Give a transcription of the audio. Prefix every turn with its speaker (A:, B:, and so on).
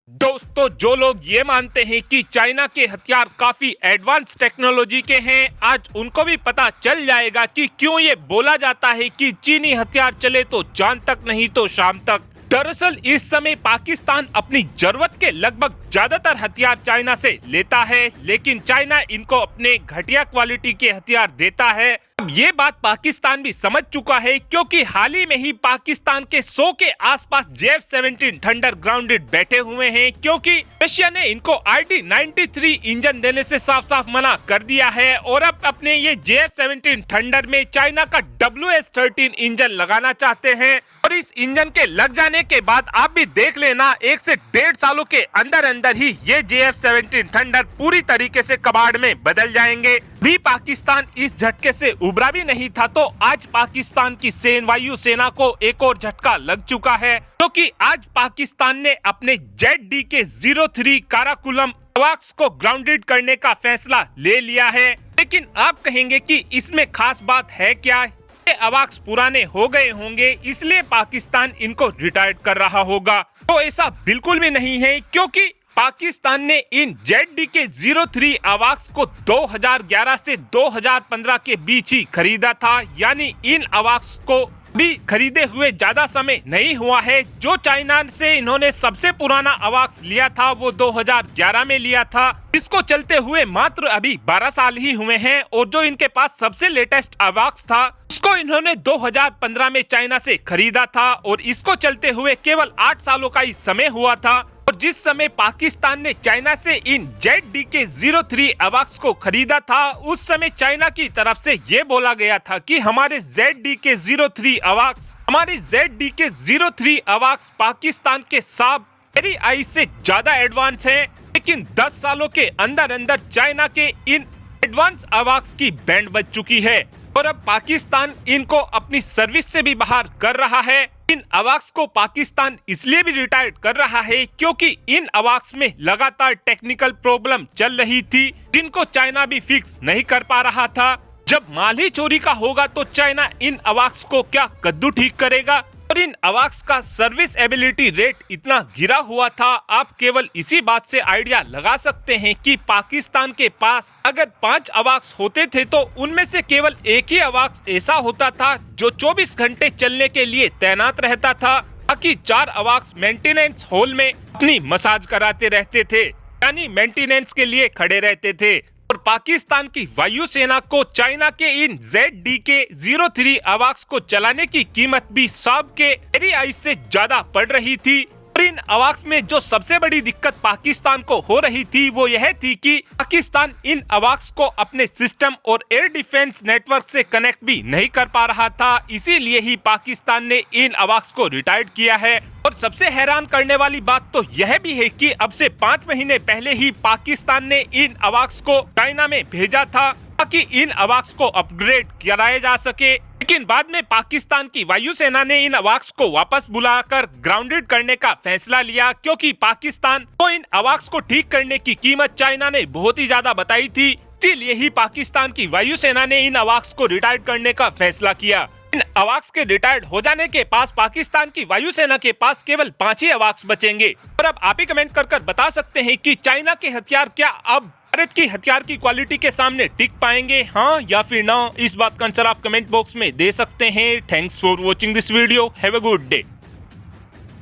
A: दोस्तों, जो लोग ये मानते हैं कि चाइना के हथियार काफी एडवांस टेक्नोलॉजी के हैं, आज उनको भी पता चल जाएगा कि क्यों ये बोला जाता है कि चीनी हथियार चले तो चांद तक नहीं तो शाम तक। दरअसल इस समय पाकिस्तान अपनी जरूरत के लगभग ज्यादातर हथियार चाइना से लेता है, लेकिन चाइना इनको अपने घटिया क्वालिटी के हथियार देता है। अब ये बात पाकिस्तान भी समझ चुका है, क्योंकि हाल ही में ही पाकिस्तान के 100 के आसपास JF-17 थंडर ग्राउंडेड बैठे हुए हैं, क्योंकि रशिया ने इनको RD-93 इंजन देने से साफ साफ मना कर दिया है और अब अपने ये JF-17 थंडर में चाइना का WS-13 इंजन लगाना चाहते हैं। और इस इंजन के लग जाने के बाद आप भी देख लेना, 1 से 1.5 सालों के अंदर अंदर ही ये JF-17 थंडर पूरी तरीके से कबाड़ में बदल जाएंगे। भी पाकिस्तान इस झटके से उबरा भी नहीं था, तो आज पाकिस्तान की वायु सेना को एक और झटका लग चुका है, क्योंकि आज पाकिस्तान ने अपने ZDK-03 काराकुलम अवाक्स को ग्राउंडेड करने का फैसला ले लिया है। लेकिन आप कहेंगे कि इसमें खास बात है क्या? ये अवाक्स पुराने हो गए होंगे, इसलिए पाकिस्तान इनको रिटायर्ड कर रहा होगा। तो ऐसा बिल्कुल भी नहीं है, क्योंकि पाकिस्तान ने इन ZDK-03 अवाक्स को 2011 से 2015 के बीच ही खरीदा था, यानी इन अवाक्स को भी खरीदे हुए ज्यादा समय नहीं हुआ है। जो चाइना से इन्होंने सबसे पुराना अवाक्स लिया था वो 2011 में लिया था, जिसको चलते हुए मात्र अभी 12 साल ही हुए हैं। और जो इनके पास सबसे लेटेस्ट अवाक्स था उसको इन्होंने 2015 में चाइना से खरीदा था, और इसको चलते हुए केवल 8 सालों का ही समय हुआ था। और जिस समय पाकिस्तान ने चाइना से इन ZDK-03 अवाक्स को खरीदा था, उस समय चाइना की तरफ से ये बोला गया था कि हमारे ZDK-03 अवाक्स पाकिस्तान के साब आई से ज्यादा एडवांस हैं। लेकिन 10 सालों के अंदर अंदर चाइना के इन एडवांस अवाक्स की बैंड बज चुकी है, और अब पाकिस्तान इनको अपनी सर्विस से भी बाहर कर रहा है। इन अवाक्स को पाकिस्तान इसलिए भी रिटायर्ड कर रहा है, क्योंकि इन अवाक्स में लगातार टेक्निकल प्रॉब्लम चल रही थी, जिनको चाइना भी फिक्स नहीं कर पा रहा था। जब माल ही चोरी का होगा तो चाइना इन अवाक्स को क्या कद्दू ठीक करेगा? और इन अवाक्स का सर्विस एबिलिटी रेट इतना गिरा हुआ था, आप केवल इसी बात से आइडिया लगा सकते हैं कि पाकिस्तान के पास अगर 5 अवाक्स होते थे तो उनमें से केवल एक ही अवाक्स ऐसा होता था जो 24 घंटे चलने के लिए तैनात रहता था, बाकी 4 अवाक्स मेंटेनेंस हॉल में अपनी मसाज कराते रहते थे, यानी मेंटेनेंस के लिए खड़े रहते थे। और पाकिस्तान की वायुसेना को चाइना के इन ZDK-03 अवाक्स को चलाने की कीमत भी साब के RI से ज्यादा पड़ रही थी। और इन अवाक्स में जो सबसे बड़ी दिक्कत पाकिस्तान को हो रही थी वो यह थी कि पाकिस्तान इन अवाक्स को अपने सिस्टम और एयर डिफेंस नेटवर्क से कनेक्ट भी नहीं कर पा रहा था, इसीलिए ही पाकिस्तान ने इन अवाक्स को रिटायर्ड किया है। और सबसे हैरान करने वाली बात तो यह भी है कि अब से 5 महीने पहले ही पाकिस्तान ने इन अवाक्स को चाइना में भेजा था, ताकि इन अवाक्स को अपग्रेड कराया जा सके। लेकिन बाद में पाकिस्तान की वायुसेना ने इन अवाक्स को वापस बुलाकर ग्राउंडेड करने का फैसला लिया, क्योंकि पाकिस्तान को इन अवाक्स को ठीक करने की कीमत चाइना ने बहुत ही ज्यादा बताई थी। इसीलिए ही पाकिस्तान की वायुसेना ने इन अवाक्स को रिटायर्ड करने का फैसला किया। इन अवाक्स के रिटायर्ड हो जाने के पास पाकिस्तान की वायुसेना के पास केवल 5 ही अवाक्स बचेंगे। और अब आप ही कमेंट कर बता सकते हैं कि चाइना के हथियार क्या अब भारत की हथियार की क्वालिटी के सामने टिक पाएंगे, हाँ या फिर ना? इस बात का आंसर आप कमेंट बॉक्स में दे सकते हैं। Thanks for watching this video. Have a good day.